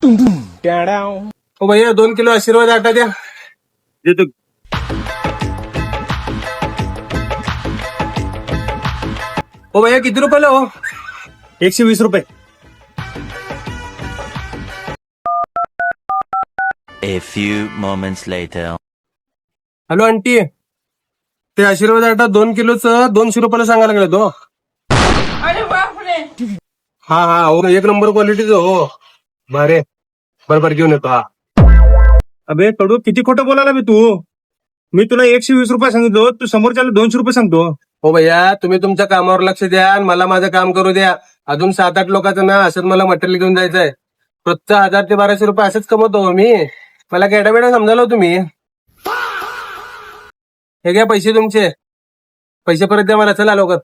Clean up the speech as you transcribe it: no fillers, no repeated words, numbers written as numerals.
ओ भैया 2 किलो आशीर्वाद आटा द्या. देतो. ओ भैया किती रुपयाला हो? 120 रुपये. A few moments later. Hello aunty, ते आशीर्वाद आटा 2 किलोचं 200 रुपयाला सांगायला लागले तो. अरे बापरे. हा हा हो, एक नंबर क्वालिटीचं हो. बरे बरोबर घेऊन येतो. हा अबे कडू, किती खोटं बोलायला बे तू. मी तुला 120 रुपये सांगितलो, तू समोरच्याला 200 रुपये सांगतो. हो भैया, तुम्ही तुमच्या कामावर लक्ष द्या आणि मला माझं काम करू द्या. अजून 7-8 लोकांचं ना असंच मला मटेरियल घेऊन जायचंय. रोजचं 1000 ते 1200 रुपये असंच कमवतो हो मी. मला गेडाबेडा समजालो तुम्ही. हे घ्या पैसे तुमचे. पैसे परत द्या मला. चला लवकर.